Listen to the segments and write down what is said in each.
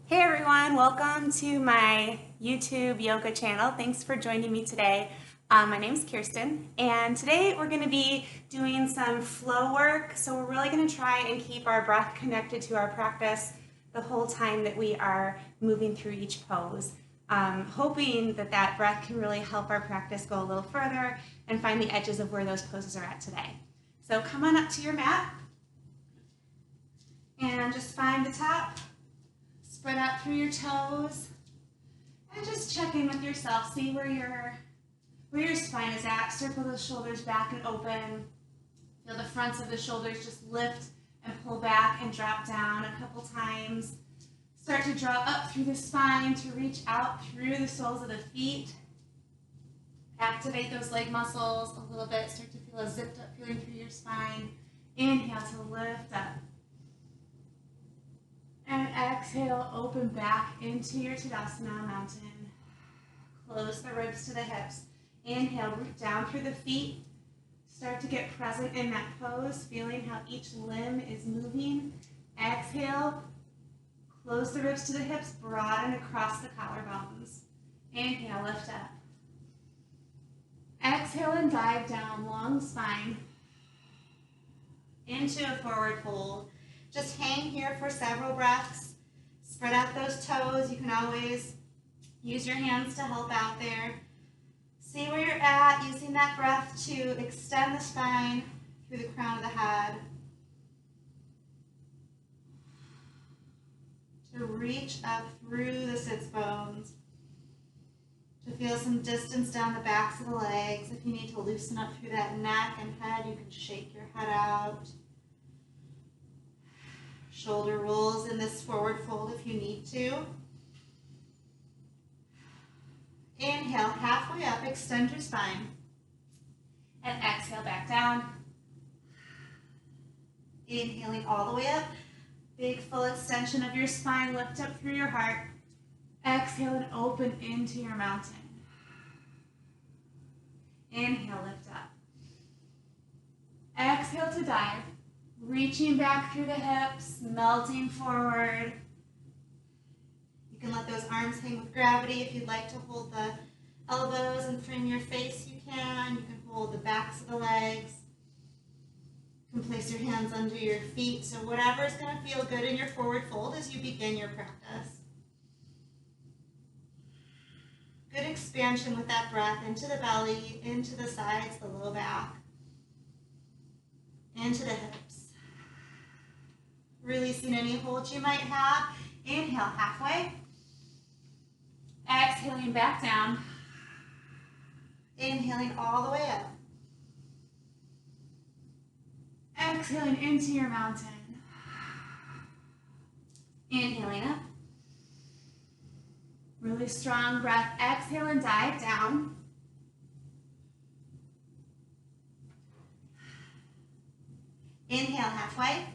Hey everyone, welcome to my YouTube yoga channel. Thanks for joining me today. My name is Kirsten, and today we're going to be doing some flow work. So we're really going to try and keep our breath connected to our practice the whole time that we are moving through each pose. Hoping that breath can really help our practice go a little further and find the edges of where those poses are at today. So come on up to your mat and just find the top. Spread out through your toes and just check in with yourself. See where your spine is at. Circle those shoulders back and open. Feel the fronts of the shoulders just lift and pull back and drop down a couple times. Start to draw up through the spine to reach out through the soles of the feet. Activate those leg muscles a little bit. Start to feel a zipped up feeling through your spine. Inhale to lift up. And exhale, open back into your Tadasana Mountain. Close the ribs to the hips. Inhale, root down through the feet. Start to get present in that pose, feeling how each limb is moving. Exhale, close the ribs to the hips, broaden across the collarbones. Inhale, lift up. Exhale and dive down, long spine, into a forward fold. Just hang here for several breaths. Spread out those toes. You can always use your hands to help out there. See where you're at, using that breath to extend the spine through the crown of the head. To reach up through the sits bones. To feel some distance down the backs of the legs. If you need to loosen up through that neck and head, you can shake your head out. Shoulder rolls in this forward fold if you need to. Inhale, halfway up, extend your spine. And exhale back down. Inhaling all the way up. Big full extension of your spine, lift up through your heart. Exhale and open into your mountain. Inhale, lift up. Exhale to dive. Reaching back through the hips, melting forward. You can let those arms hang with gravity. If you'd like to hold the elbows and frame your face, you can. You can hold the backs of the legs. You can place your hands under your feet. So whatever is going to feel good in your forward fold as you begin your practice. Good expansion with that breath into the belly, into the sides, the low back, into the hips. Releasing any holds you might have. Inhale, halfway. Exhaling back down. Inhaling all the way up. Exhaling into your mountain. Inhaling up. Really strong breath. Exhale and dive down. Inhale, halfway.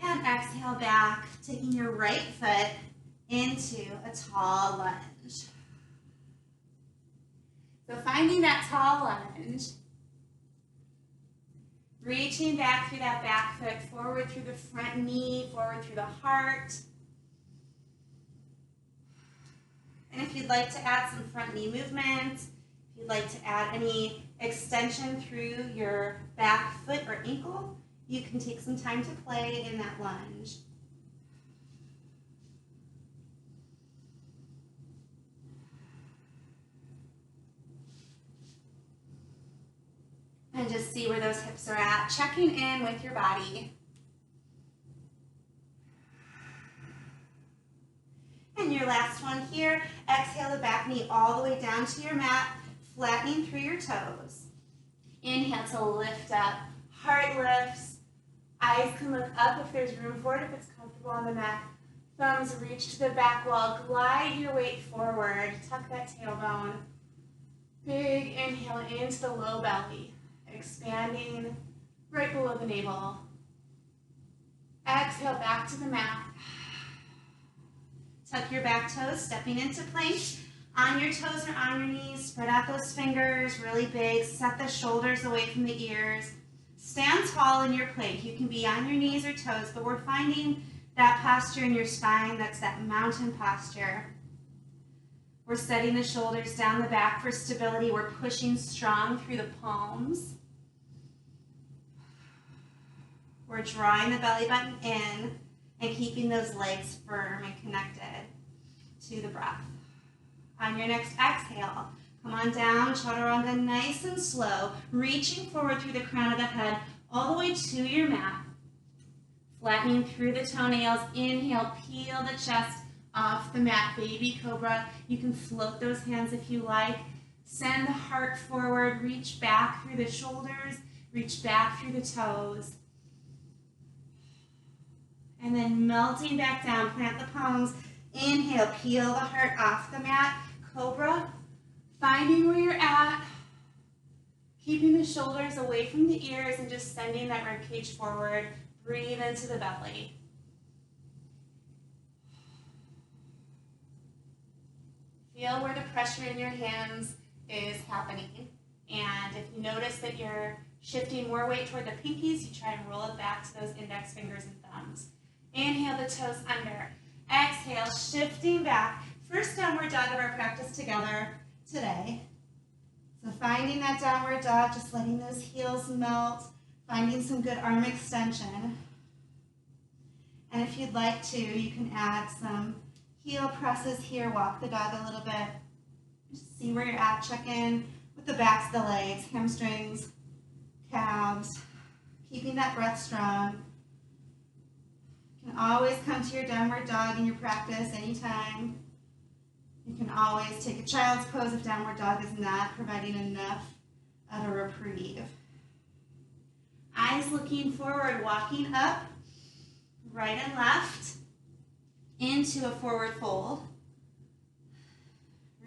And exhale back, taking your right foot into a tall lunge. So finding that tall lunge, reaching back through that back foot, forward through the front knee, forward through the heart. And if you'd like to add some front knee movement, if you'd like to add any extension through your back foot or ankle, you can take some time to play in that lunge. And just see where those hips are at, checking in with your body. And your last one here, exhale the back knee all the way down to your mat, flattening through your toes. Inhale to lift up, heart lifts. Eyes can look up if there's room for it, if it's comfortable on the mat. Thumbs reach to the back wall. Glide your weight forward. Tuck that tailbone. Big inhale into the low belly. Expanding right below the navel. Exhale back to the mat. Tuck your back toes, stepping into plank. On your toes or on your knees, spread out those fingers really big. Set the shoulders away from the ears. Stand tall in your plank. You can be on your knees or toes, but we're finding That posture in your spine, that's that mountain posture. We're setting the shoulders down the back for stability. We're pushing strong through the palms. We're drawing the belly button in and keeping those legs firm and connected to the breath. On your next exhale, come on down, chaturanga, nice and slow, reaching forward through the crown of the head all the way to your mat. Flattening through the toenails. Inhale, peel the chest off the mat, baby cobra. You can float those hands if you like. Send the heart forward, reach back through the shoulders, reach back through the toes. And then melting back down, plant the palms. Inhale, peel the heart off the mat. Cobra, finding where you're at, keeping the shoulders away from the ears and just sending that rib cage forward. Breathe into the belly. Feel where the pressure in your hands is happening. And if you notice that you're shifting more weight toward the pinkies, you try and roll it back to those index fingers and thumbs. Inhale the toes under. Exhale, shifting back. First downward dog of our practice together today. So finding that downward dog, just letting those heels melt, finding some good arm extension. And if you'd like to, you can add some heel presses here, walk the dog a little bit. Just see where you're at, check in with the backs of the legs, hamstrings, calves, keeping that breath strong. You can always come to your downward dog in your practice anytime. You can always take a child's pose if downward dog is not providing enough of a reprieve. Eyes looking forward, walking up, right and left, into a forward fold.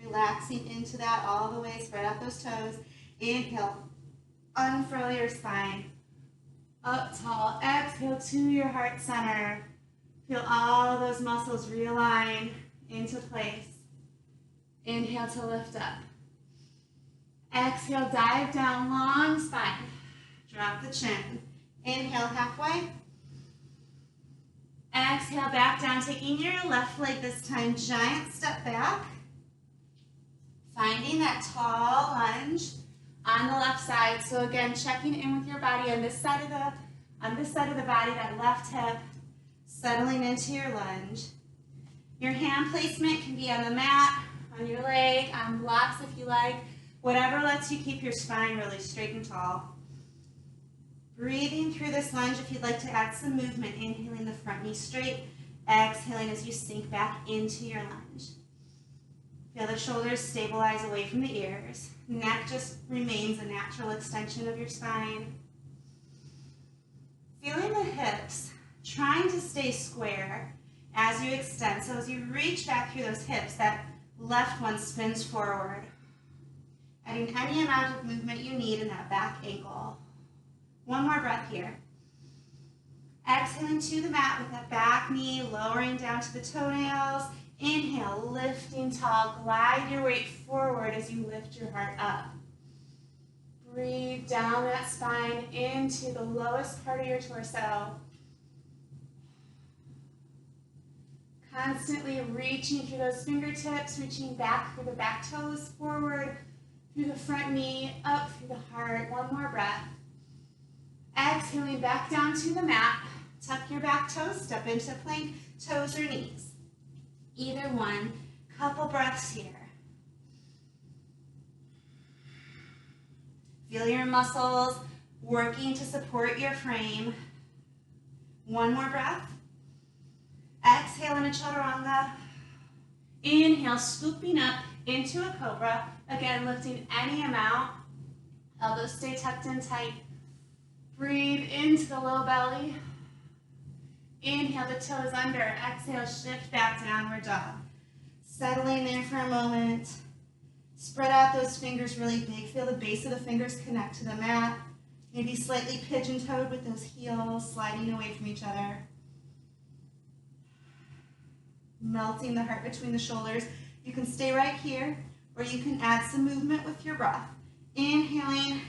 Relaxing into that all the way, spread out those toes. Inhale, unfurl your spine. Up tall, exhale to your heart center. Feel all those muscles realign into place. Inhale to lift up. Exhale, dive down, long spine. Drop the chin. Inhale, halfway. Exhale, back down, taking your left leg this time, giant step back. Finding that tall lunge on the left side. So again, checking in with your body on this side of the body, that left hip, settling into your lunge. Your hand placement can be on the mat, on your leg, on blocks if you like, whatever lets you keep your spine really straight and tall. Breathing through this lunge if you'd like to add some movement, inhaling the front knee straight, exhaling as you sink back into your lunge. Feel the shoulders stabilize away from the ears. Neck just remains a natural extension of your spine. Feeling the hips, trying to stay square as you extend. So as you reach back through those hips, that left one spins forward. Adding any amount of movement you need in that back ankle. One more breath here. Exhaling to the mat with that back knee, lowering down to the toenails. Inhale, lifting tall, glide your weight forward as you lift your heart up. Breathe down that spine into the lowest part of your torso. Constantly reaching through those fingertips, reaching back through the back toes, forward through the front knee, up through the heart. One more breath. Exhaling back down to the mat. Tuck your back toes, step into plank, toes or knees. Either one, couple breaths here. Feel your muscles working to support your frame. One more breath. Exhale in a chaturanga. Inhale, scooping up into a cobra. Again, lifting any amount. Elbows stay tucked in tight. Breathe into the low belly. Inhale, the toes under. Exhale, shift back, downward dog. Settling there for a moment. Spread out those fingers really big. Feel the base of the fingers connect to the mat. Maybe slightly pigeon-toed with those heels sliding away from each other. Melting the heart between the shoulders. You can stay right here, or you can add some movement with your breath. Inhaling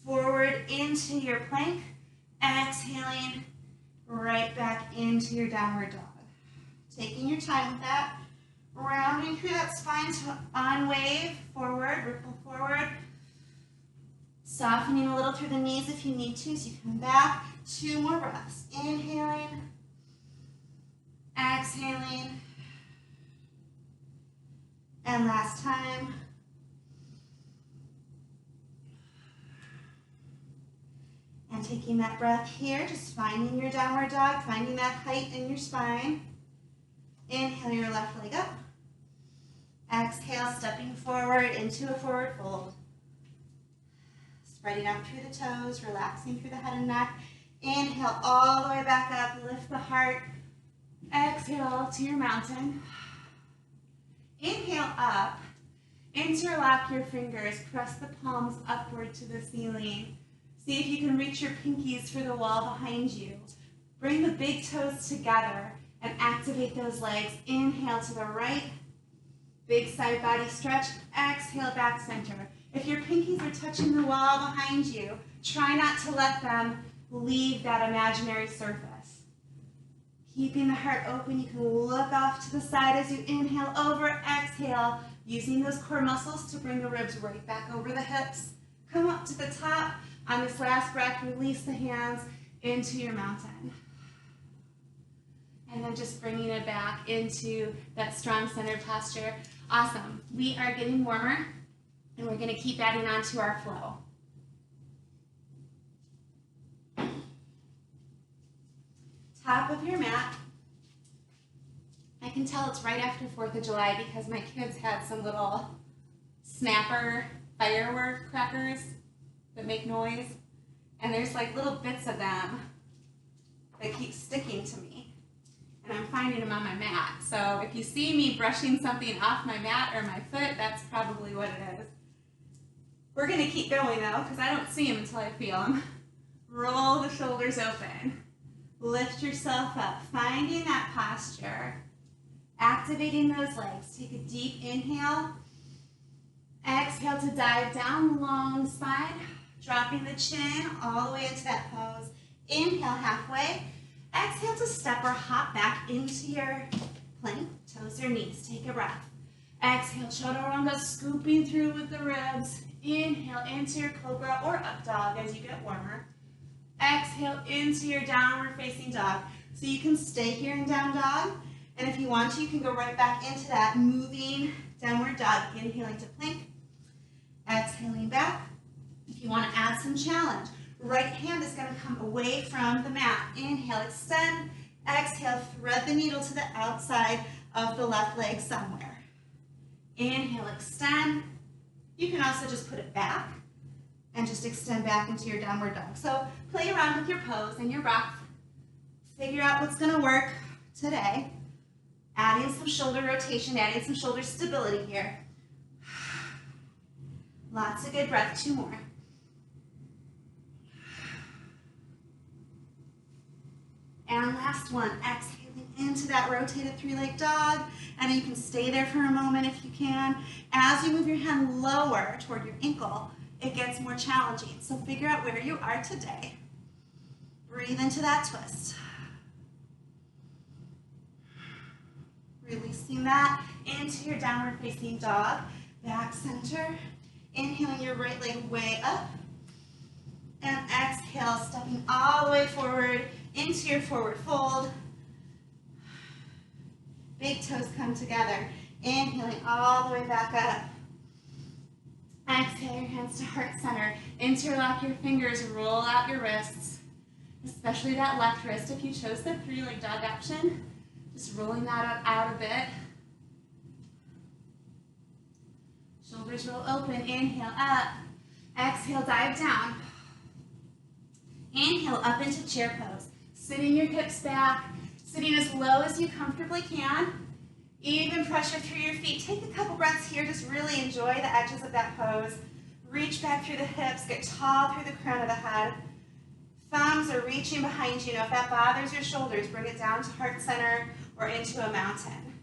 forward into your plank. Exhaling right back into your downward dog. Taking your time with that, rounding through that spine on wave, forward, ripple forward. Softening a little through the knees if you need to, so you come back. 2 more breaths. Inhaling, exhaling, and last time. And taking that breath here, just finding your downward dog, finding that height in your spine. Inhale your left leg up. Exhale, stepping forward into a forward fold. Spreading out through the toes, relaxing through the head and neck. Inhale all the way back up, lift the heart. Exhale to your mountain. Inhale up, interlock your fingers, press the palms upward to the ceiling. See if you can reach your pinkies for the wall behind you. Bring the big toes together and activate those legs. Inhale to the right, big side body stretch. Exhale, back center. If your pinkies are touching the wall behind you, try not to let them leave that imaginary surface. Keeping the heart open, you can look off to the side as you inhale over, exhale, using those core muscles to bring the ribs right back over the hips. Come up to the top. On this last breath, release the hands into your mountain. And then just bringing it back into that strong center posture. Awesome. We are getting warmer, and we're going to keep adding on to our flow. Top of your mat. I can tell it's right after 4th of July because my kids had some little snapper firework crackers that make noise, and there's like little bits of them that keep sticking to me, and I'm finding them on my mat. So if you see me brushing something off my mat or my foot, that's probably what it is. We're going to keep going though, because I don't see them until I feel them. Roll the shoulders open. Lift yourself up, finding that posture, activating those legs. Take a deep inhale. Exhale to dive down the long spine, dropping the chin all the way into that pose. Inhale halfway. Exhale to step or hop back into your plank, toes or knees. Take a breath. Exhale, chaturanga, scooping through with the ribs. Inhale into your cobra or up dog as you get warmer. Exhale into your downward facing dog. So you can stay here in down dog, and if you want to, you can go right back into that moving downward dog. Inhaling to plank, exhaling back. If you want to add some challenge, right hand is going to come away from the mat. Inhale, extend. Exhale, thread the needle to the outside of the left leg somewhere. Inhale, extend. You can also just put it back and just extend back into your downward dog. So play around with your pose and your breath. Figure out what's going to work today. Adding some shoulder rotation, adding some shoulder stability here. Lots of good breath. 2 more. And last one, exhaling into that rotated 3-leg dog. And you can stay there for a moment if you can. As you move your hand lower toward your ankle, it gets more challenging. So figure out where you are today. Breathe into that twist. Releasing that into your downward facing dog. Back center. Inhaling your right leg way up. And exhale, stepping all the way forward into your forward fold. Big toes come together. Inhaling all the way back up. Exhale your hands to heart center. Interlock your fingers, roll out your wrists, especially that left wrist if you chose the 3-leg dog option. Just rolling that out a bit. Shoulders roll open. Inhale up. Exhale, dive down. Inhale up into chair pose. Sitting your hips back, sitting as low as you comfortably can. Even pressure through your feet. Take a couple breaths here. Just really enjoy the edges of that pose. Reach back through the hips. Get tall through the crown of the head. Thumbs are reaching behind you. Now, if that bothers your shoulders, bring it down to heart center or into a mountain.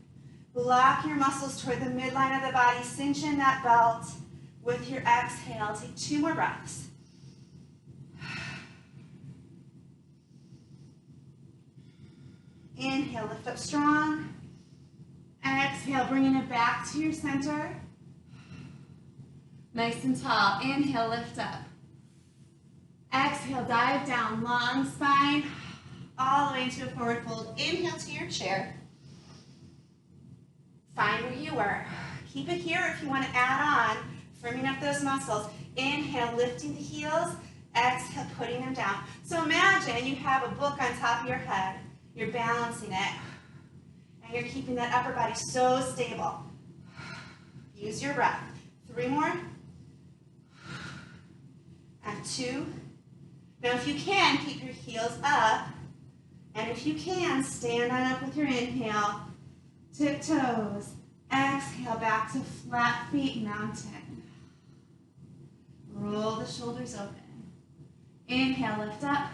Lock your muscles toward the midline of the body. Cinch in that belt with your exhale. Take 2 more breaths. Inhale, lift up strong. Exhale, bringing it back to your center. Nice and tall. Inhale, lift up. Exhale, dive down, long spine, all the way into a forward fold. Inhale to your chair. Find where you were. Keep it here if you want to add on, firming up those muscles. Inhale, lifting the heels. Exhale, putting them down. So imagine you have a book on top of your head. You're balancing it, and you're keeping that upper body so stable. Use your breath. 3 more. And 2. Now if you can, keep your heels up. And if you can, stand on up with your inhale. Tiptoes. Exhale, back to flat feet, mountain. Roll the shoulders open. Inhale, lift up.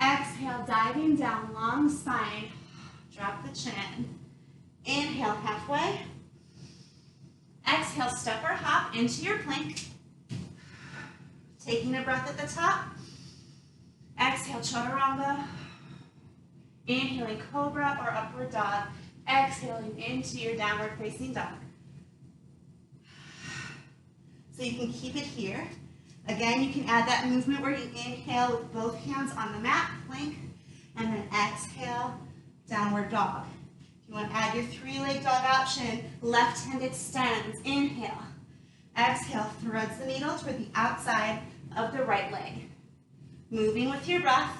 Exhale, diving down, long spine. Drop the chin. Inhale, halfway. Exhale, step or hop into your plank. Taking a breath at the top. Exhale, chaturanga. Inhaling, cobra or upward dog. Exhaling into your downward facing dog. So you can keep it here. Again, you can add that movement where you inhale with both hands on the mat, plank, and then exhale, downward dog. If you want to add your 3-leg dog option, left hand extends. Inhale. Exhale, threads the needle toward the outside of the right leg. Moving with your breath.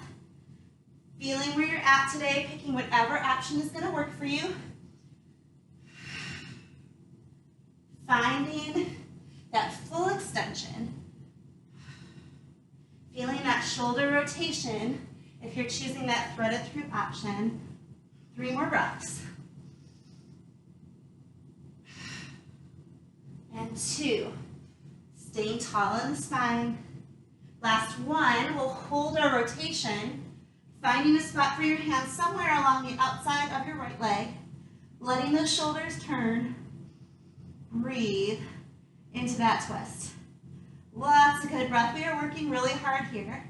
Feeling where you're at today, picking whatever option is going to work for you. Finding that full extension. Feeling that shoulder rotation if you're choosing that threaded through option. 3 more breaths. And 2. Staying tall in the spine. Last 1, we'll hold our rotation, finding a spot for your hands somewhere along the outside of your right leg, letting those shoulders turn. Breathe into that twist. Lots of good breath. We are working really hard here.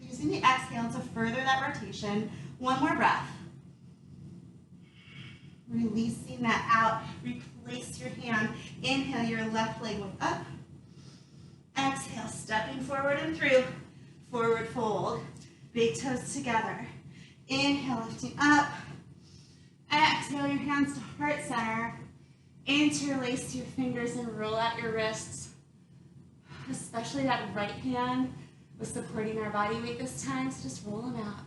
Using the exhale to further that rotation. 1 more breath. Releasing that out. Replace your hand. Inhale your left leg way up. Exhale, stepping forward and through. Forward fold. Big toes together. Inhale, lifting up. Exhale, your hands to heart center. Interlace your fingers and roll out your wrists. Especially that right hand was supporting our body weight this time, so just roll them out.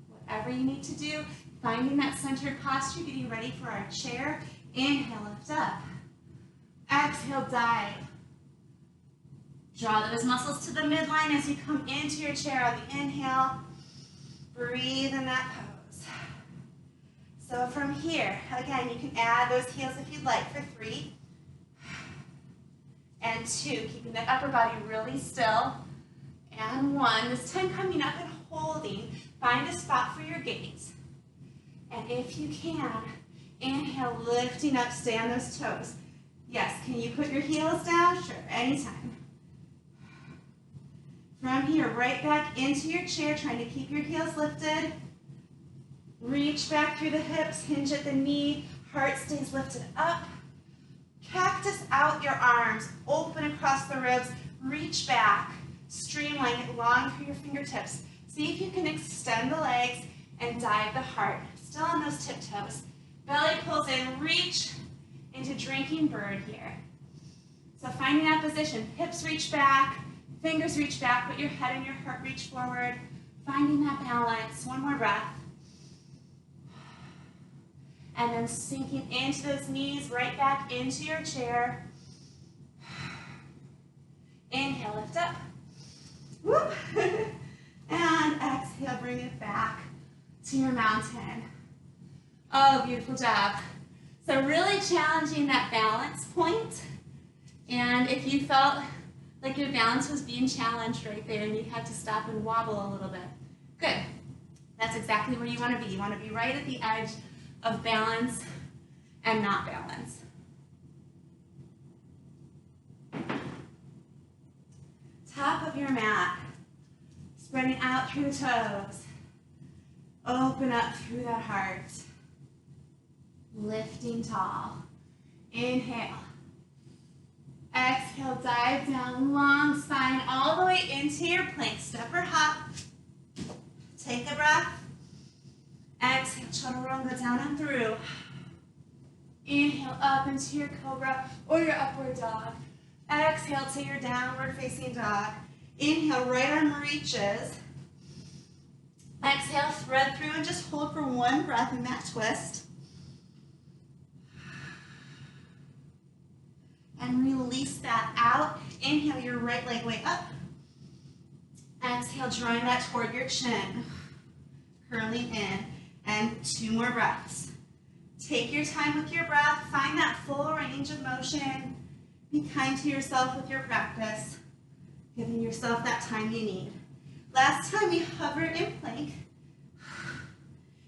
Whatever you need to do, finding that centered posture, getting ready for our chair. Inhale, lift up. Exhale, dive. Draw those muscles to the midline as you come into your chair on the inhale. Breathe in that pose. So from here, again, you can add those heels if you'd like for 3. And 2, keeping that upper body really still. And 1, this time coming up and holding. Find a spot for your gaze. And if you can, inhale, lifting up, stay on those toes. Yes, can you put your heels down? Sure, anytime. From here, right back into your chair, trying to keep your heels lifted. Reach back through the hips, hinge at the knee, heart stays lifted up. Cactus out your arms, open across the ribs, reach back, streamline it long through your fingertips. See if you can extend the legs and dive the heart. Still on those tiptoes. Belly pulls in, reach into drinking bird here. So finding that position, hips reach back, fingers reach back, but your head and your heart reach forward. Finding that balance. 1 more breath. And then sinking into those knees, right back into your chair. Inhale, lift up. Whoop. And exhale, bring it back to your mountain. Oh, beautiful job. So really challenging that balance point. And if you felt like your balance was being challenged right there and you had to stop and wobble a little bit, good. That's exactly where you want to be. You want to be right at the edge of balance and not balance. Top of your mat. Spreading out through the toes. Open up through that heart. Lifting tall. Inhale. Exhale, dive down, long spine, all the way into your plank. Step or hop. Take a breath. Exhale, chaturanga, down and through. Inhale, up into your cobra or your upward dog. Exhale to your downward facing dog. Inhale, right arm reaches. Exhale, thread through and just hold for one breath in that twist. And release that out. Inhale your right leg way up. Exhale, drawing that toward your chin. Curling in. And 2 more breaths. Take your time with your breath. Find that full range of motion. Be kind to yourself with your practice. Giving yourself that time you need. Last time we hovered in plank.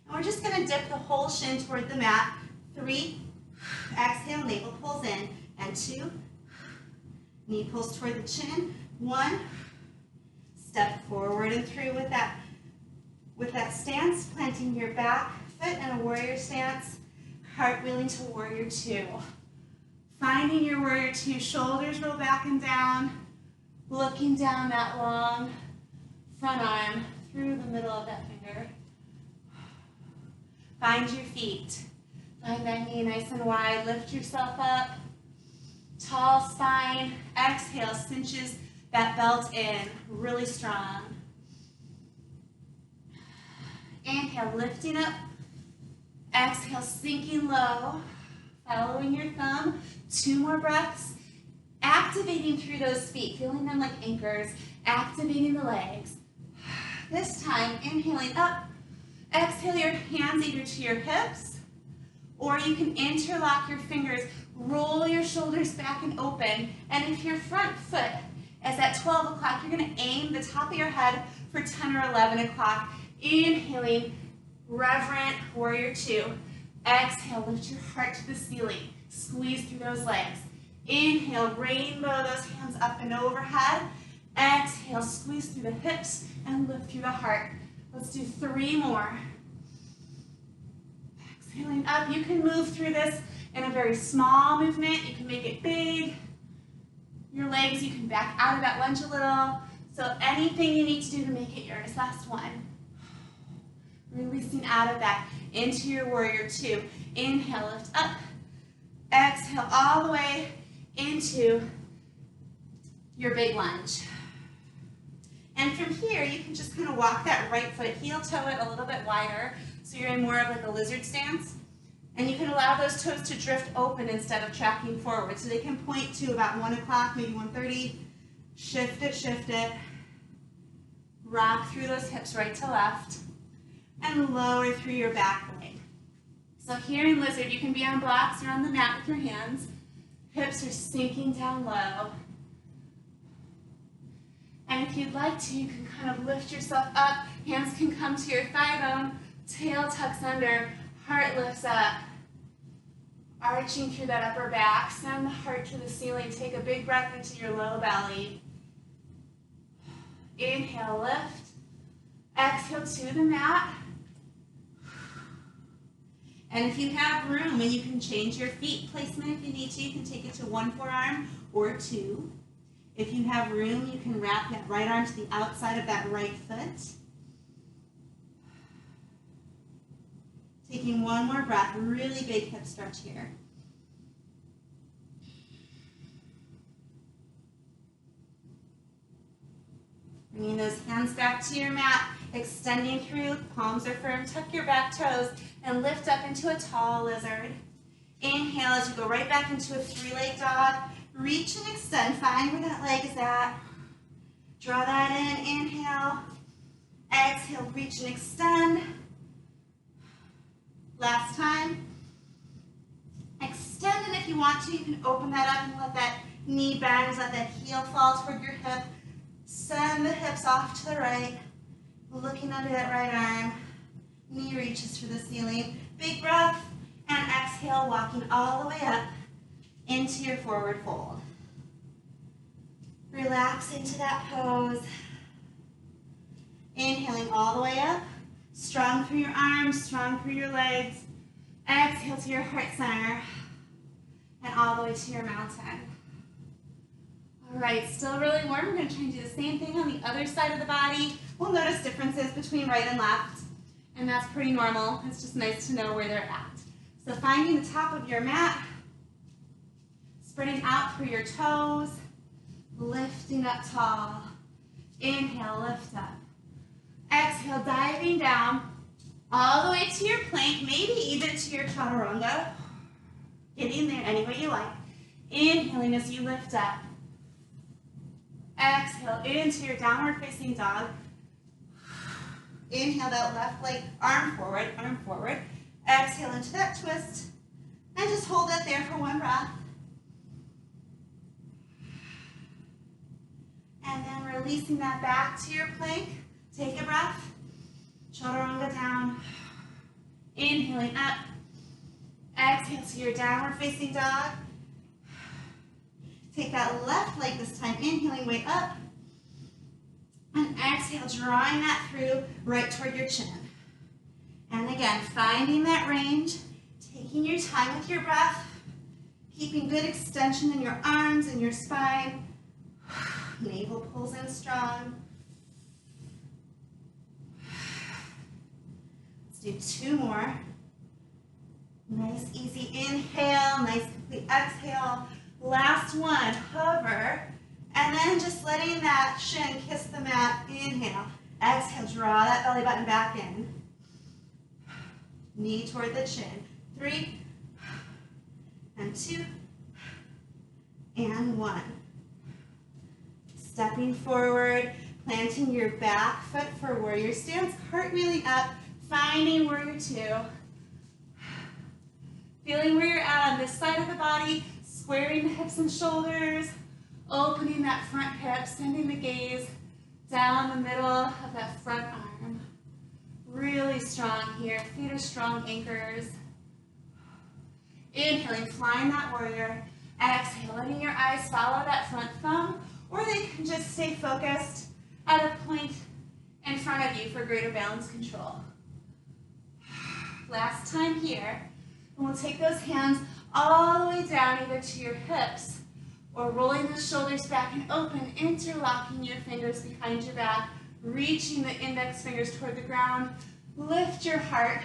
And we're just going to dip the whole shin toward the mat. 3. Exhale, navel pulls in. And 2. Knee pulls toward the chin. 1. Step forward and through with that stance, planting your back foot in a warrior stance. Cartwheeling to warrior 2. Finding your warrior 2, shoulders roll back and down. Looking down that long front arm through the middle of that finger. Find your feet. Find that knee nice and wide. Lift yourself up. Tall spine. Exhale, cinches that belt in really strong. Inhale, lifting up. Exhale, sinking low. Following your thumb. 2 more breaths. Activating through those feet, feeling them like anchors. Activating the legs. This time, inhaling up. Exhale your hands either to your hips, or you can interlock your fingers, roll your shoulders back and open. And if your front foot is at 12 o'clock, you're going to aim the top of your head for 10 or 11 o'clock. Inhaling, reverent warrior 2. Exhale, lift your heart to the ceiling. Squeeze through those legs. Inhale, rainbow those hands up and overhead. Exhale, squeeze through the hips and lift through the heart. Let's do 3 more. Exhaling up. You can move through this in a very small movement. You can make it big. Your legs, you can back out of that lunge a little. So anything you need to do to make it yours. Last one. Releasing out of that into your warrior 2. Inhale, lift up. Exhale all the way into your big lunge. And from here, you can just kind of walk that right foot, heel toe it a little bit wider, so you're in more of like a lizard stance. And you can allow those toes to drift open instead of tracking forward. So they can point to about 1 o'clock, maybe 1:30. Shift it. Rock through those hips right to left. And lower through your back leg. So here in lizard, you can be on blocks or on the mat with your hands. Hips are sinking down low. And if you'd like to, you can kind of lift yourself up. Hands can come to your thigh bone. Tail tucks under. Heart lifts up. Arching through that upper back. Send the heart to the ceiling. Take a big breath into your low belly. Inhale, lift. Exhale to the mat. And if you have room, and you can change your feet placement if you need to, you can take it to 1 forearm or 2. If you have room, you can wrap that right arm to the outside of that right foot. Taking 1 more breath, really big hip stretch here. Bringing those hands back to your mat, extending through, palms are firm, tuck your back toes, and lift up into a tall lizard. Inhale as you go right back into a 3-leg dog. Reach and extend, find where that leg is at. Draw that in, inhale. Exhale, reach and extend. Last time. Extend, and if you want to, you can open that up and let that knee bend, let that heel fall toward your hip. Send the hips off to the right. Looking under that right arm. Knee reaches for the ceiling. Big breath, and exhale, walking all the way up into your forward fold. Relax into that pose. Inhaling all the way up. Strong through your arms, strong through your legs. Exhale to your heart center. And all the way to your mountain. All right, still really warm. We're going to try and do the same thing on the other side of the body. We'll notice differences between right and left. And that's pretty normal. It's just nice to know where they're at. So finding the top of your mat. Spreading out through your toes. Lifting up tall. Inhale, lift up. Exhale, diving down all the way to your plank, maybe even to your chaturanga. Getting there any way you like. Inhaling as you lift up. Exhale into your downward facing dog. Inhale that left leg, arm forward, arm forward. Exhale into that twist. And just hold it there for one breath. And then releasing that back to your plank. Take a breath. Chaturanga down. Inhaling up. Exhale to your downward facing dog. Take that left leg this time. Inhaling way up. And exhale, drawing that through right toward your chin. And again, finding that range. Taking your time with your breath. Keeping good extension in your arms and your spine. Navel pulls in strong. Let's do two more. Nice, easy inhale, nice, complete exhale. Last one, hover. And then just letting that shin kiss the mat. Inhale. Exhale, draw that belly button back in. Knee toward the chin. 3, and 2, and 1. Stepping forward, planting your back foot for warrior stance, cartwheeling up, finding warrior 2. Feeling where you're at on this side of the body, squaring the hips and shoulders, opening that front hip, sending the gaze down the middle of that front arm. Really strong here, feet are strong anchors. Inhaling, flying that warrior. Exhale, letting your eyes follow that front thumb, or they can just stay focused at a point in front of you for greater balance control. Last time here, and we'll take those hands all the way down either to your hips or rolling the shoulders back and open, interlocking your fingers behind your back, reaching the index fingers toward the ground. Lift your heart.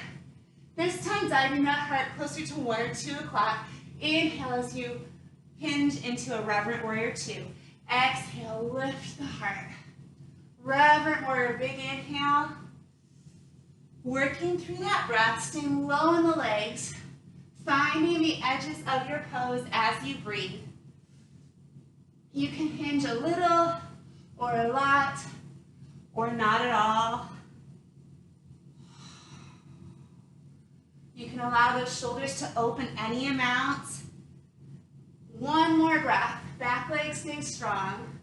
This time diving that heart closer to 1 or 2 o'clock. Inhale as you hinge into a reverent warrior 2. Exhale, lift the heart. Reverent warrior, big inhale. Working through that breath, staying low in the legs, finding the edges of your pose as you breathe. You can hinge a little, or a lot, or not at all. You can allow those shoulders to open any amount. One more breath. Back leg staying strong.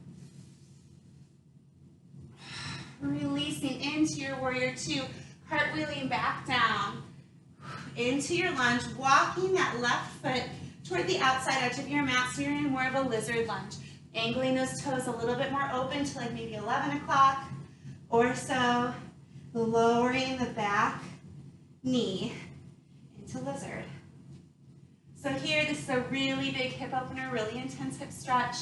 Releasing into your warrior 2. Cartwheeling back down. Into your lunge. Walking that left foot toward the outside edge of your mat so you're in more of a lizard lunge. Angling those toes a little bit more open to like maybe 11 o'clock or so. Lowering the back knee into lizard. So here, this is a really big hip opener, really intense hip stretch.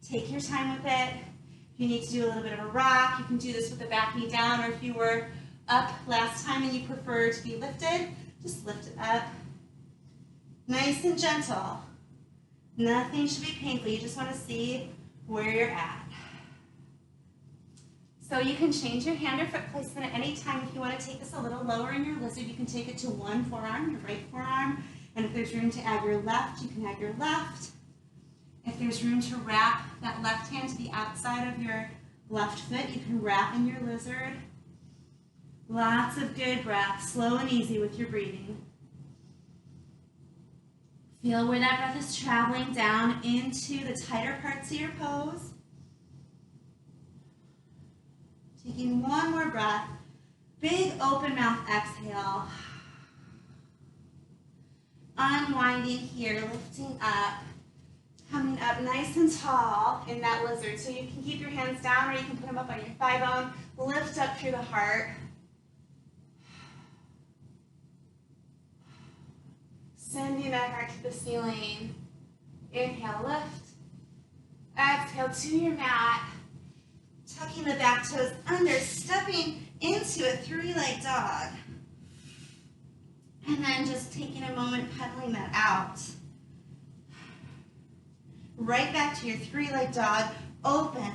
Take your time with it. If you need to do a little bit of a rock, you can do this with the back knee down, or if you were up last time and you prefer to be lifted, just lift it up. Nice and gentle. Nothing should be painful. You just want to see where you're at. So you can change your hand or foot placement at any time. If you want to take this a little lower in your lizard, you can take it to one forearm, your right forearm. And if there's room to add your left, you can add your left. If there's room to wrap that left hand to the outside of your left foot, you can wrap in your lizard. Lots of good breath, slow and easy with your breathing. Feel where that breath is traveling down into the tighter parts of your pose. Taking one more breath. Big open mouth exhale. Unwinding here, lifting up. Coming up nice and tall in that lizard. So you can keep your hands down or you can put them up on your thigh bone. Lift up through the heart. Sending that heart to the ceiling. Inhale, lift. Exhale to your mat. Tucking the back toes under, stepping into a three-leg dog. And then just taking a moment, pedaling that out. Right back to your three-leg dog, open.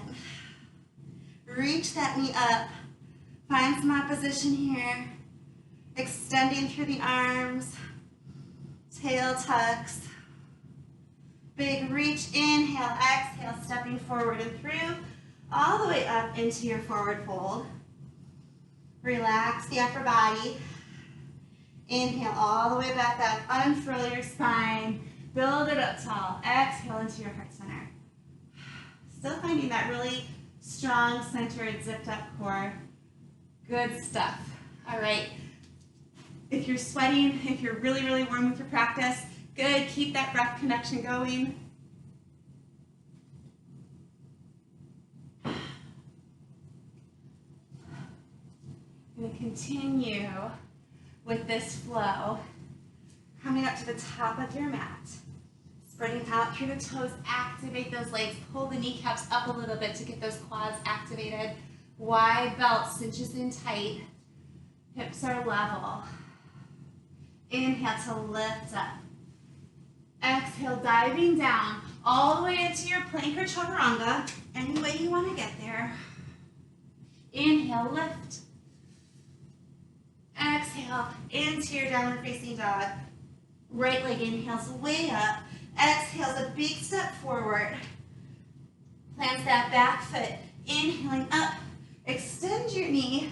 Reach that knee up. Find some opposition here. Extending through the arms. Tail tucks. Big reach, inhale, exhale, stepping forward and through, all the way up into your forward fold. Relax the upper body. Inhale all the way back up, unfurl your spine, build it up tall. Exhale into your heart center. Still finding that really strong, centered, zipped up core. Good stuff. All right. If you're sweating, if you're really, really warm with your practice, good. Keep that breath connection going. I'm going to continue with this flow. Coming up to the top of your mat. Spreading out through the toes. Activate those legs. Pull the kneecaps up a little bit to get those quads activated. Wide belt, cinches in tight. Hips are level. Inhale to lift up. Exhale, diving down all the way into your plank or chaturanga, any way you want to get there. Inhale, lift. Exhale, into your downward facing dog. Right leg inhales way up. Exhales a big step forward. Plant that back foot. Inhaling up. Extend your knee.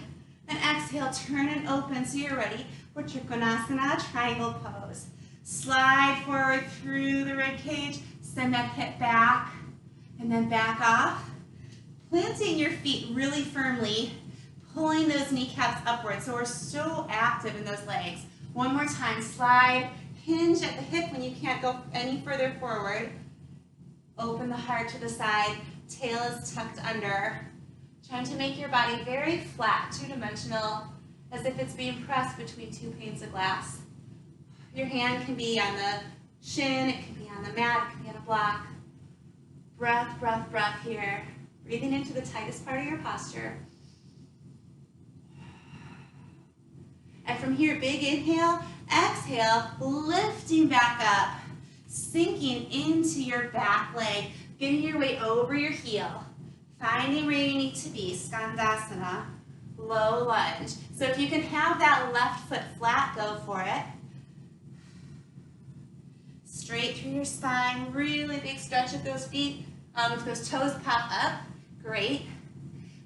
And exhale, turn and open so you're ready for Trikonasana, triangle pose. Slide forward through the rib cage, send that hip back, and then back off. Planting your feet really firmly, pulling those kneecaps upwards. So we're so active in those legs. One more time, slide, hinge at the hip when you can't go any further forward. Open the heart to the side, tail is tucked under. Trying to make your body very flat, two-dimensional, as if it's being pressed between two panes of glass. Your hand can be on the shin, it can be on the mat, it can be on a block. Breath, breath, breath here. Breathing into the tightest part of your posture. And from here, big inhale, exhale, lifting back up, sinking into your back leg, getting your weight over your heel, finding where you need to be, Skandasana, low lunge. So if you can have that left foot flat, go for it. Straight through your spine, really big stretch of those feet. If those toes pop up, great.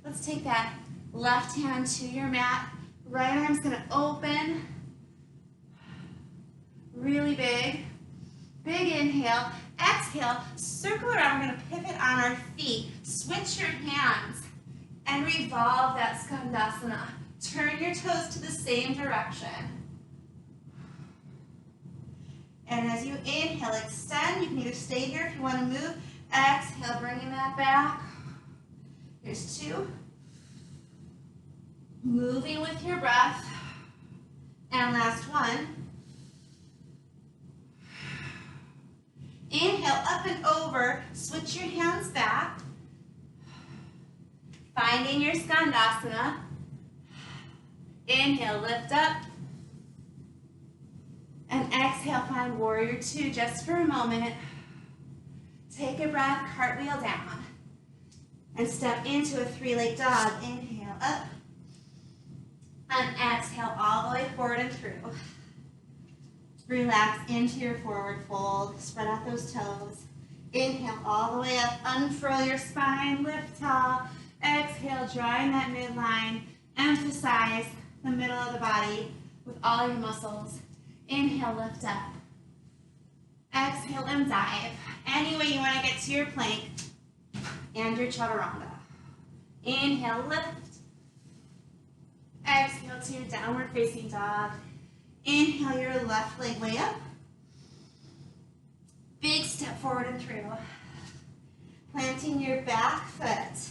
Let's take that left hand to your mat. Right arm's gonna open. Really big. Big inhale. Exhale, circle around. We're gonna pivot on our feet. Switch your hands and revolve that Skandasana. Turn your toes to the same direction. And as you inhale, extend. You can either stay here if you want to move. Exhale, bringing that back. Here's two. Moving with your breath. And last one. Inhale, up and over. Switch your hands back. Finding your Skandasana. Inhale, lift up. And exhale, find warrior two just for a moment. Take a breath, cartwheel down. And step into a three-leg dog. Inhale, up. And exhale all the way forward and through. Relax into your forward fold. Spread out those toes. Inhale all the way up. Unfurl your spine. Lift tall. Exhale, drawing that midline. Emphasize the middle of the body with all your muscles. Inhale, lift up. Exhale and dive. Any way you want to get to your plank and your chaturanga. Inhale, lift. Exhale to your downward facing dog. Inhale your left leg way up. Big step forward and through. Planting your back foot.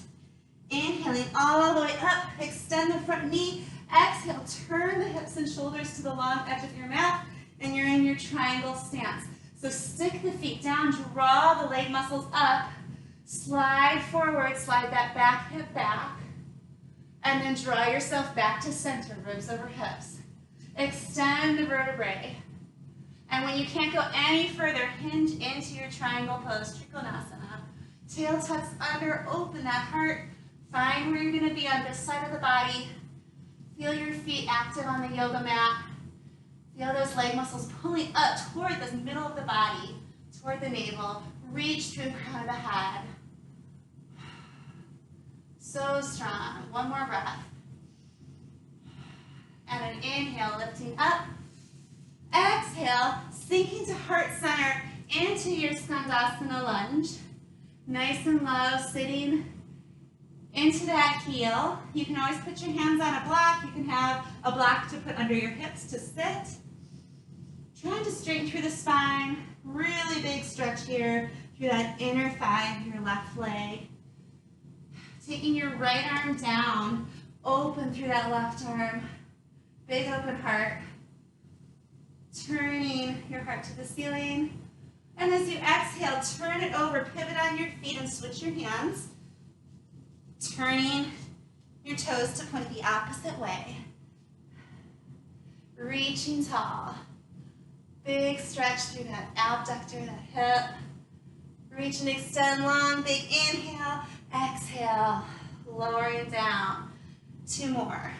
Inhaling all the way up. Extend the front knee. Exhale, turn the hips and shoulders to the long edge of your mat, and you're in your triangle stance. So stick the feet down, draw the leg muscles up, slide forward, slide that back hip back, and then draw yourself back to center, ribs over hips. Extend the vertebrae. And when you can't go any further, hinge into your triangle pose, Trikonasana. Tail tucks under, open that heart. Find where you're gonna be on this side of the body. Feel your feet active on the yoga mat. Feel those leg muscles pulling up toward the middle of the body, toward the navel. Reach through the crown of the head. So strong. One more breath. And an inhale, lifting up. Exhale, sinking to heart center into your Skandasana lunge. Nice and low, sitting into that heel. You can always put your hands on a block. You can have a block to put under your hips to sit. Trying to straighten through the spine. Really big stretch here through that inner thigh of your left leg. Taking your right arm down, open through that left arm. Big open heart. Turning your heart to the ceiling. And as you exhale, turn it over, pivot on your feet and switch your hands. Turning your toes to point the opposite way. Reaching tall. Big stretch through that abductor, that hip. Reach and extend long, big inhale. Exhale, lowering down. 2 more.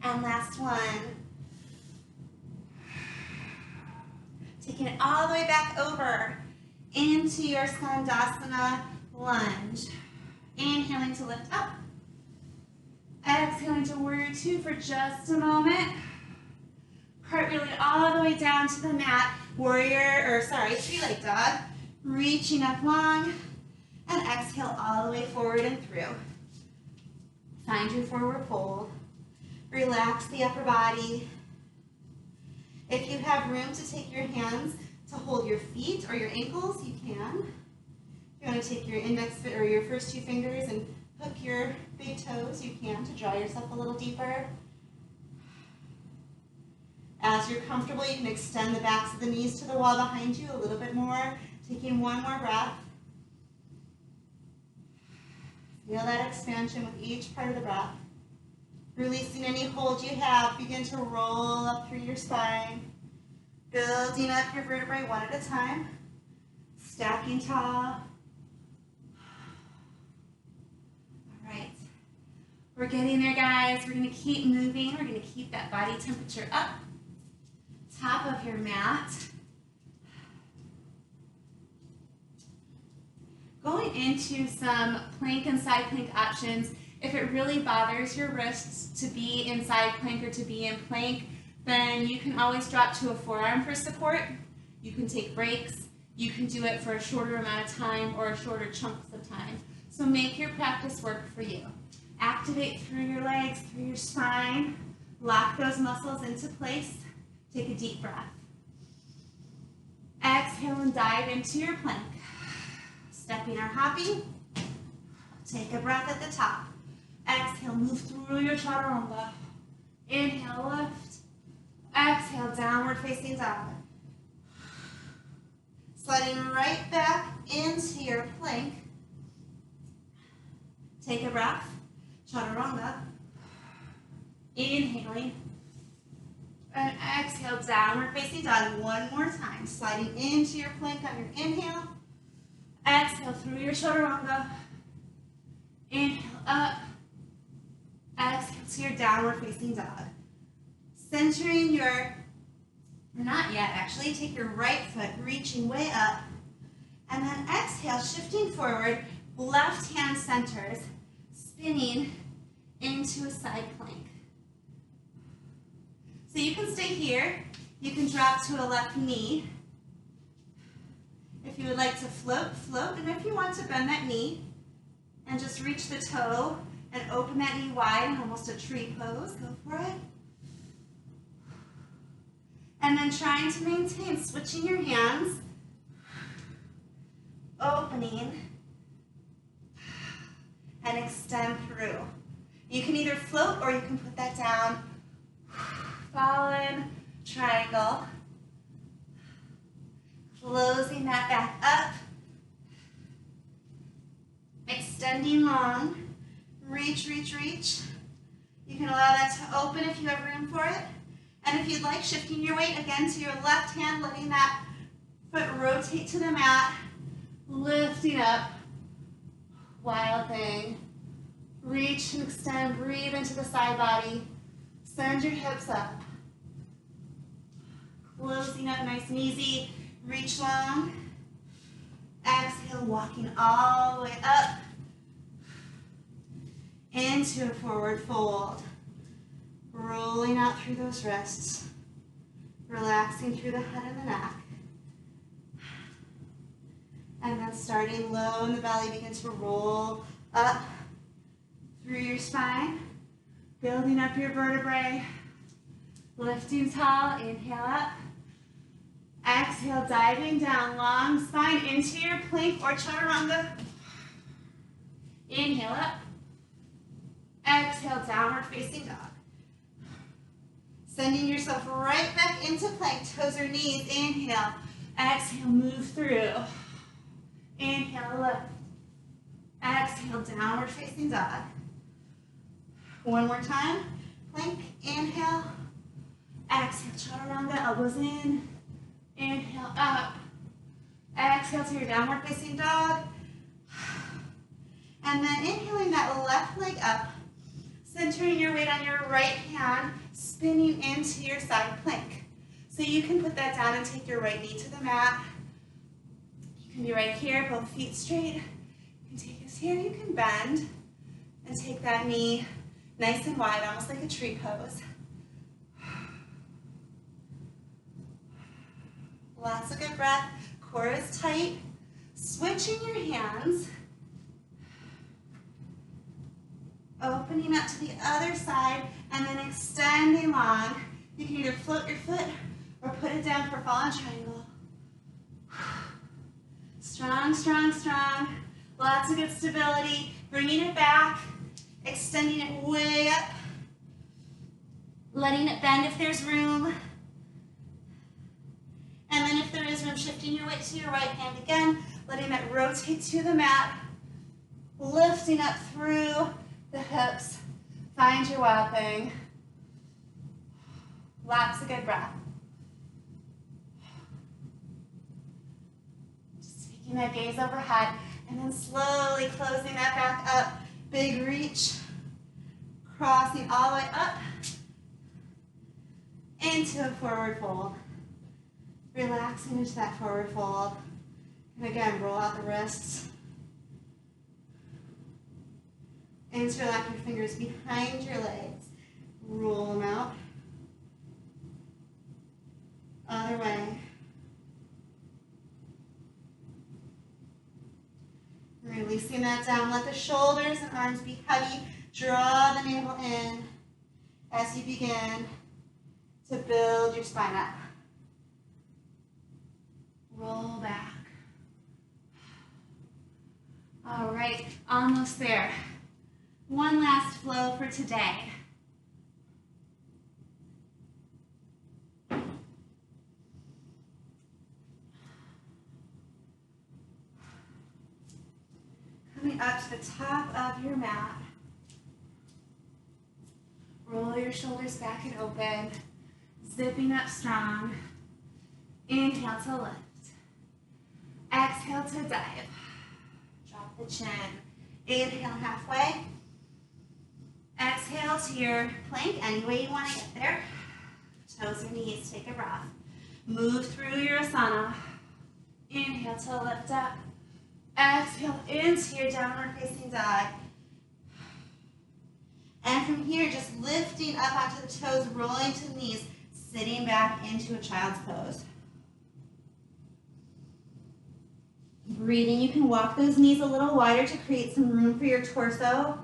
And last one. Taking it all the way back over into your Skandasana lunge. Inhaling to lift up. Exhaling to Warrior 2 for just a moment. Cartwheeling all the way down to the mat. Three-leg dog. Reaching up long. And exhale all the way forward and through. Find your forward fold. Relax the upper body. If you have room to take your hands to hold your feet or your ankles, you can. If you want to take your index or your first 2 fingers and hook your big toes, you can, to draw yourself a little deeper. As you're comfortable, you can extend the backs of the knees to the wall behind you a little bit more. Taking one more breath. Feel that expansion with each part of the breath. Releasing any hold you have, begin to roll up through your spine. Building up your vertebrae one at a time. Stacking tall. All right. We're getting there, guys. We're going to keep moving. We're going to keep that body temperature up. Top of your mat. Going into some plank and side plank options. If it really bothers your wrists to be in side plank or to be in plank, then you can always drop to a forearm for support. You can take breaks. You can do it for a shorter amount of time or shorter chunks of time. So make your practice work for you. Activate through your legs, through your spine. Lock those muscles into place. Take a deep breath. Exhale and dive into your plank. Stepping or hopping. Take a breath at the top. Exhale, move through your chaturanga. Inhale, lift. Exhale, downward facing dog. Sliding right back into your plank. Take a breath. Chaturanga. Inhaling. And exhale, downward facing dog. One more time. Sliding into your plank on your inhale. Exhale through your chaturanga. Inhale up. Exhale to your downward facing dog. Centering not yet actually, take your right foot, reaching way up. And then exhale, shifting forward, left hand centers, spinning into a side plank. So you can stay here. You can drop to a left knee. If you would like to float, float. And if you want to bend that knee and just reach the toe and open that knee wide in almost a tree pose, go for it. And then trying to maintain, switching your hands, opening, and extend through. You can either float or you can put that down. Fallen triangle. Closing that back up. Extending long. Reach, reach, reach. You can allow that to open if you have room for it. And if you'd like, shifting your weight again to your left hand, letting that foot rotate to the mat. Lifting up. Wild thing. Reach and extend, breathe into the side body. Send your hips up. Closing up nice and easy. Reach long. Exhale, walking all the way up. Into a forward fold. Rolling out through those wrists. Relaxing through the head and the neck. And then starting low in the belly, begin to roll up through your spine, building up your vertebrae, lifting tall, inhale up, exhale, diving down, long spine into your plank or chaturanga, inhale up, exhale, downward facing dog, sending yourself right back into plank, toes or knees, inhale, exhale, move through, inhale, lift, exhale, downward facing dog. One more time, plank, inhale, exhale, chaturanga, elbows in, inhale, up, exhale to your downward facing dog, and then inhaling that left leg up, centering your weight on your right hand, spinning into your side plank. So you can put that down and take your right knee to the mat. You can be right here, both feet straight. You can take this here, you can bend and take that knee nice and wide, almost like a tree pose. Lots of good breath. Core is tight. Switching your hands. Opening up to the other side and then extending long. You can either float your foot or put it down for fallen triangle. Strong, strong, strong. Lots of good stability. Bringing it back. Extending it way up, letting it bend if there's room. And then if there is room, shifting your weight to your right hand again, letting that rotate to the mat, lifting up through the hips. Find your wild thing. Lots of good breath. Just taking that gaze overhead and then slowly closing that back up. Big reach, crossing all the way up into a forward fold. Relaxing into that forward fold. And again, roll out the wrists. Interlock your fingers behind your legs. Roll them out. Other way. Releasing that down. Let the shoulders and arms be heavy. Draw the navel in as you begin to build your spine up. Roll back. All right, almost there. One last flow for today. Coming up to the top of your mat. Roll your shoulders back and open. Zipping up strong. Inhale to lift. Exhale to dive. Drop the chin. Inhale halfway. Exhale to your plank any way you want to get there. Toes or knees, take a breath. Move through your asana. Inhale to lift up. Exhale into your downward facing dog. And from here, just lifting up onto the toes, rolling to the knees, sitting back into a child's pose. Breathing, you can walk those knees a little wider to create some room for your torso.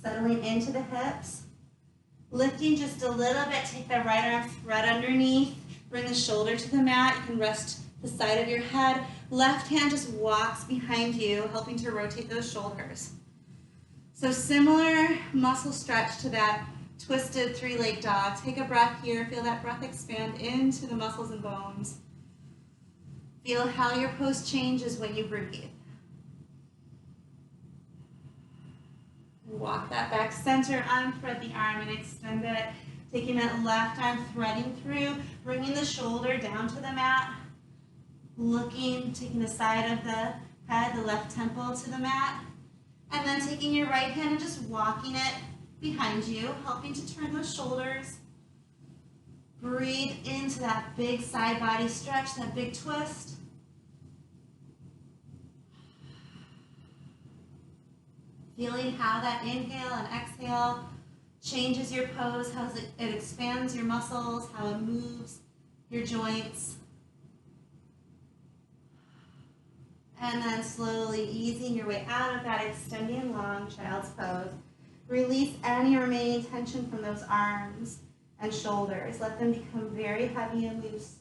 Settling into the hips. Lifting just a little bit, take the right arm thread underneath, bring the shoulder to the mat. You can rest the side of your head. Left hand just walks behind you, helping to rotate those shoulders. So similar muscle stretch to that twisted three-legged dog. Take a breath here. Feel that breath expand into the muscles and bones. Feel how your pose changes when you breathe. Walk that back center, unthread the arm and extend it. Taking that left arm, threading through, bringing the shoulder down to the mat. Looking, taking the side of the head, the left temple to the mat. And then taking your right hand and just walking it behind you, helping to turn those shoulders. Breathe into that big side body stretch, that big twist. Feeling how that inhale and exhale changes your pose, how it expands your muscles, how it moves your joints. And then slowly easing your way out of that extending long child's pose. Release any remaining tension from those arms and shoulders. Let them become very heavy and loose.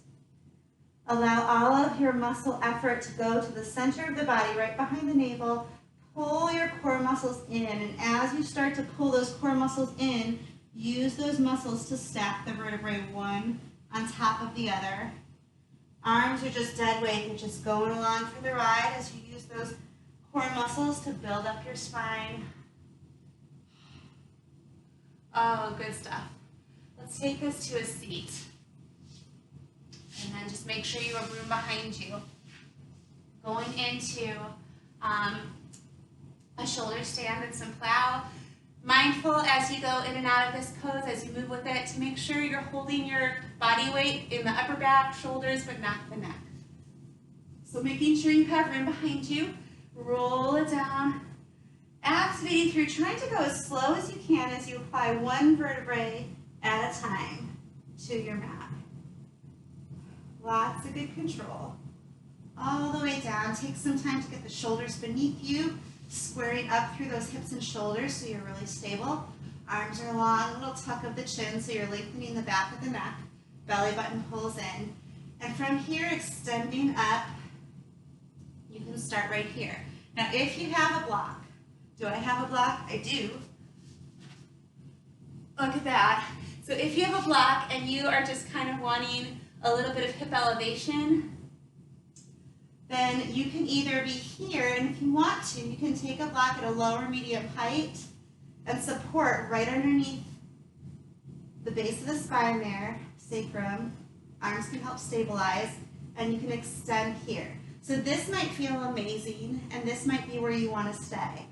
Allow all of your muscle effort to go to the center of the body, right behind the navel. Pull your core muscles in, and as you start to pull those core muscles in, use those muscles to stack the vertebrae one on top of the other. Arms are just dead weight. They're just going along for the ride as you use those core muscles to build up your spine. Oh, good stuff. Let's take this to a seat. And then just make sure you have room behind you. Going into a shoulder stand and some plow. Mindful as you go in and out of this pose, as you move with it, to make sure you're holding your body weight in the upper back, shoulders, but not the neck. So making sure you have room behind you. Roll it down. Activating through, trying to go as slow as you can as you apply one vertebrae at a time to your mat. Lots of good control. All the way down. Take some time to get the shoulders beneath you, squaring up through those hips and shoulders so you're really stable. Arms are long, little tuck of the chin so you're lengthening the back of the neck. Belly button pulls in. And from here, extending up, you can start right here. Now, if you have a block, do I have a block? I do. Look at that. So if you have a block and you are just kind of wanting a little bit of hip elevation, then you can either be here, and if you want to, you can take a block at a lower medium height and support right underneath the base of the spine there, sacrum. Arms can help stabilize, and you can extend here. So this might feel amazing, and this might be where you want to stay.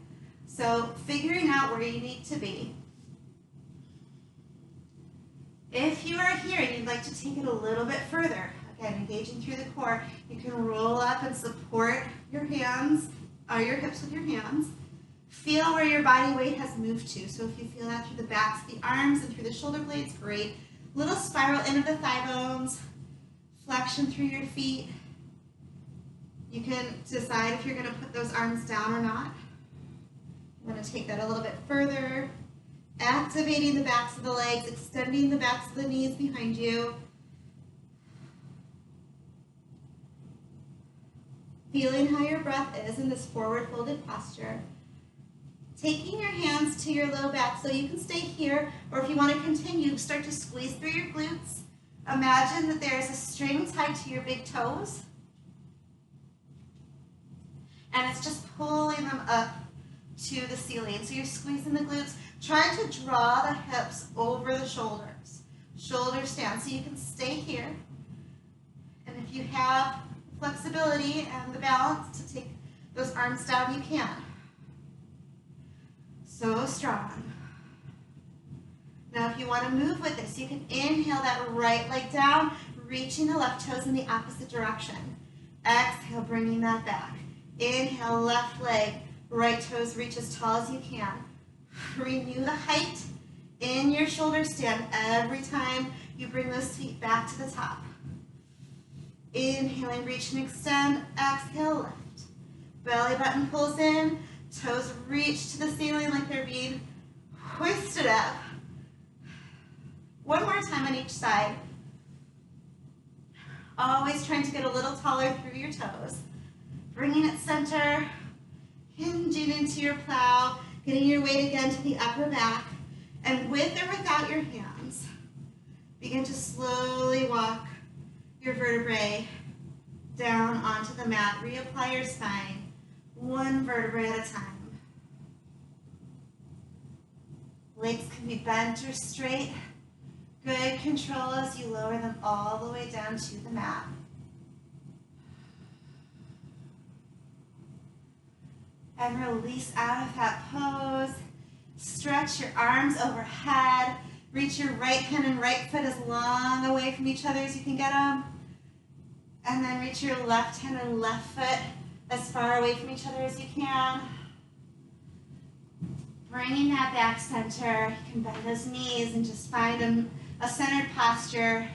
So figuring out where you need to be. If you are here and you'd like to take it a little bit further, again, engaging through the core, you can roll up and support your hands, or your hips with your hands. Feel where your body weight has moved to. So if you feel that through the backs of the arms and through the shoulder blades, great. Little spiral into the thigh bones, flexion through your feet. You can decide if you're going to put those arms down or not. I'm going to take that a little bit further. Activating the backs of the legs, extending the backs of the knees behind you. Feeling how your breath is in this forward folded posture. Taking your hands to your low back so you can stay here, or if you want to continue, start to squeeze through your glutes. Imagine that there's a string tied to your big toes, and it's just pulling them up to the ceiling. So you're squeezing the glutes. Try to draw the hips over the shoulders. Shoulders down so you can stay here. And if you have flexibility and the balance to take those arms down, you can. So strong. Now if you want to move with this, you can inhale that right leg down, reaching the left toes in the opposite direction. Exhale, bringing that back. Inhale, left leg, right toes reach as tall as you can. Renew the height in your shoulder stand every time you bring those feet back to the top. Inhaling, reach and extend. Exhale, lift. Belly button pulls in. Toes reach to the ceiling like they're being hoisted up. One more time on each side. Always trying to get a little taller through your toes. Bringing it center, hinging into your plow, getting your weight again to the upper back, and with or without your hands, begin to slowly walk your vertebrae down onto the mat. Reapply your spine, one vertebrae at a time. Legs can be bent or straight. Good control as you lower them all the way down to the mat. And release out of that pose. Stretch your arms overhead. Reach your right hand and right foot as long away from each other as you can get them. And then reach your left hand and left foot as far away from each other as you can. Bringing that back center. You can bend those knees and just find a centered posture.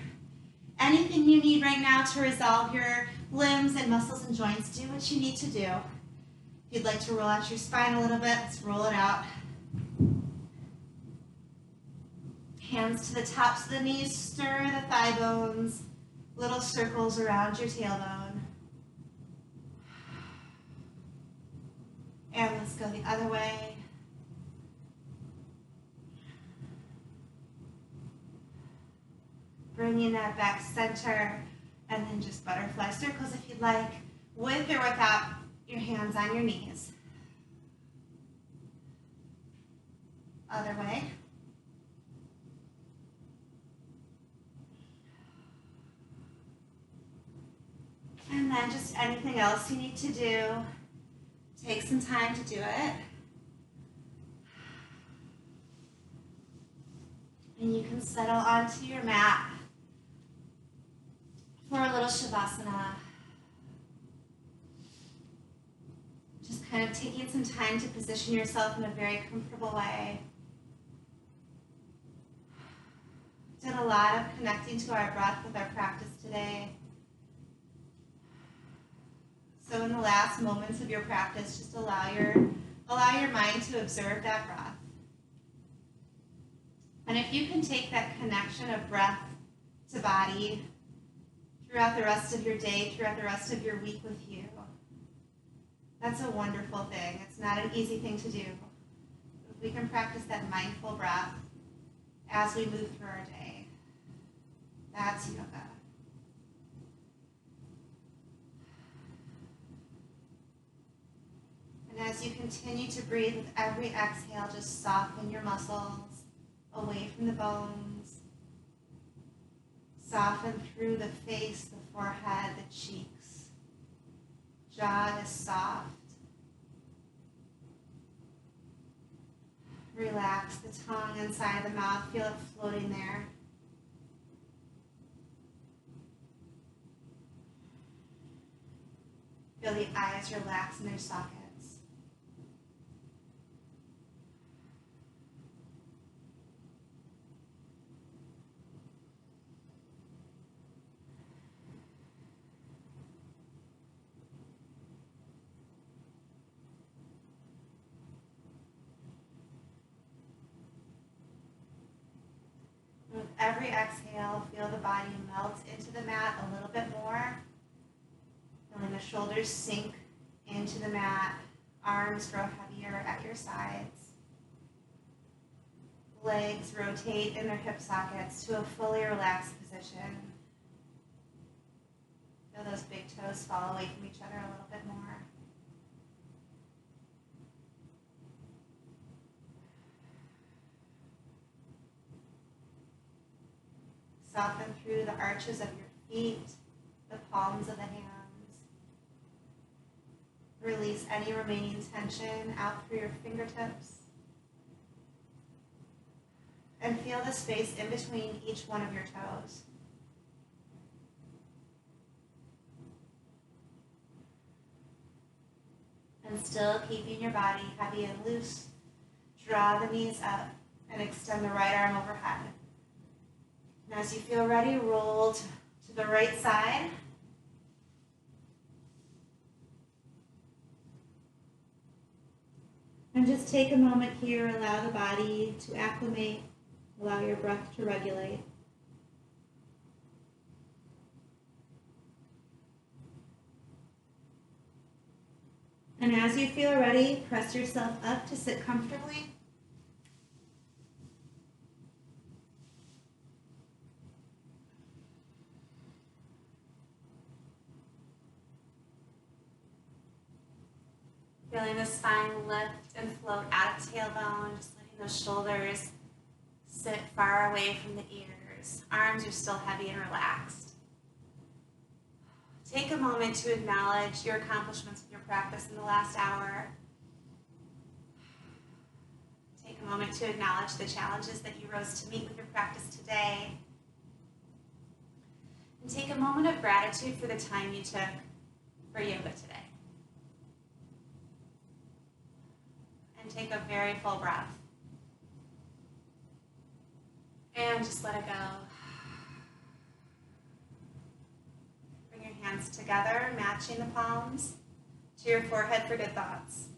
Anything you need right now to resolve your limbs and muscles and joints, do what you need to do. If you'd like to roll out your spine a little bit, let's roll it out. Hands to the tops of the knees, stir the thigh bones, little circles around your tailbone. And let's go the other way. Bringing that back center, and then just butterfly circles if you'd like, with or without your hands on your knees. Other way. And then just anything else you need to do, take some time to do it. And you can settle onto your mat for a little Shavasana. Just kind of taking some time to position yourself in a very comfortable way. Did a lot of connecting to our breath with our practice today. So in the last moments of your practice, just allow your mind to observe that breath. And if you can take that connection of breath to body throughout the rest of your day, throughout the rest of your week with you, that's a wonderful thing. It's not an easy thing to do. If we can practice that mindful breath as we move through our day, that's yoga. And as you continue to breathe with every exhale, just soften your muscles away from the bones. Soften through the face, the forehead, the cheeks. Jaw is soft. Relax the tongue inside the mouth. Feel it floating there. Feel the eyes relax in their sockets. With every exhale, feel the body melt into the mat a little bit more. Feeling the shoulders sink into the mat, arms grow heavier at your sides. Legs rotate in their hip sockets to a fully relaxed position. Feel those big toes fall away from each other a little bit more. Soften through the arches of your feet, the palms of the hands. Release any remaining tension out through your fingertips. And feel the space in between each one of your toes. And still keeping your body heavy and loose, draw the knees up and extend the right arm overhead. And as you feel ready, roll to the right side. And just take a moment here, allow the body to acclimate, Allow your breath to regulate. And as you feel ready, press yourself up to sit comfortably. Feeling the spine lift and float out of tailbone, just letting those shoulders sit far away from the ears. Arms are still heavy and relaxed. Take a moment to acknowledge your accomplishments with your practice in the last hour. Take a moment to acknowledge the challenges that you rose to meet with your practice today. And take a moment of gratitude for the time you took for yoga today. And take a very full breath. And just let it go. Bring your hands together, matching the palms to your forehead for good thoughts,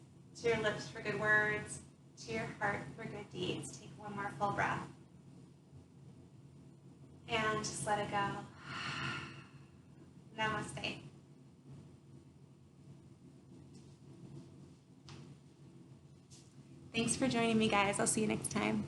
to your lips for good words, to your heart for good deeds. Take one more full breath. And just let it go. Namaste. Thanks for joining me, guys. I'll see you next time.